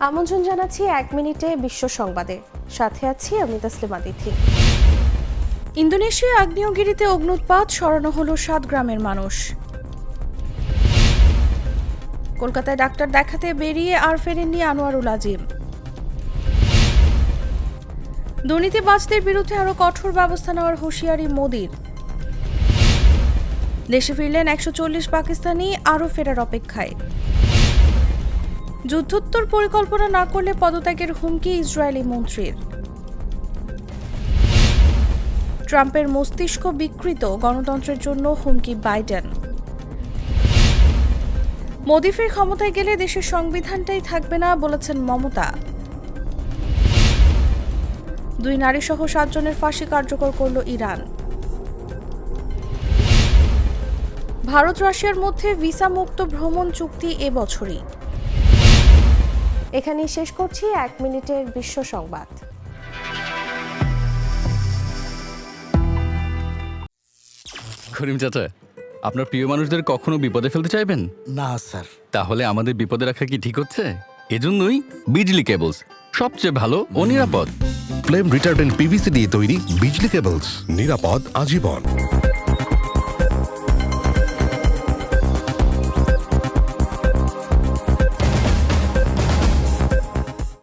আমন্ত্রণ জানাচ্ছি ১ মিনিটে বিশ্ব সংবাদে, সাথে আছি আমি তাসলিমা তিথি। ইন্দোনেশিয়া আগ্নেয়গিরিতে অগ্ন্যুৎপাত, সরানো হলো ৭ গ্রামের মানুষ। কলকাতায় ডাক্তার দেখাতে বেরিয়ে আর ফেরেননি আনোয়ারুল আজিম। দুর্নীতিবাজদের বিরুদ্ধে আরও কঠোর ব্যবস্থা নেওয়ার হুঁশিয়ারি মোদির। দেশে ফিরলেন ১৪০ পাকিস্তানি, আরও ফেরার অপেক্ষায়। যুদ্ধোত্তর পরিকল্পনা না করলে পদত্যাগের হুমকি ইসরায়েলি মন্ত্রীর। ট্রাম্পের মস্তিষ্ক বিকৃত, গণতন্ত্রের জন্য হুমকি বাইডেন। মোদি ফের ক্ষমতায় গেলে দেশের সংবিধানটাই থাকবে না বলেছেন মমতা। ২ নারীসহ ৭ জনের ফাঁসি কার্যকর করল ইরান। ভারত রাশিয়ার মধ্যে ভিসা মুক্ত ভ্রমণ চুক্তি এবছরই। এখানেই শেষ করছি ১ মিনিটের বিশ্ব সংবাদ। করিম চাচা, আপনার প্রিয় মানুষদের কখনো বিপদে ফেলতে চাইবেন না স্যার। তাহলে আমাদের বিপদে রাখা কি ঠিক হচ্ছে? এজন্যই বিজলি কেবলস সবচেয়ে ভালো ও নিরাপদ। ফ্লেম রিটার্ডেন্ট পিভিসি দিয়ে তৈরি বিজলি কেবলস, নিরাপদ আজীবন।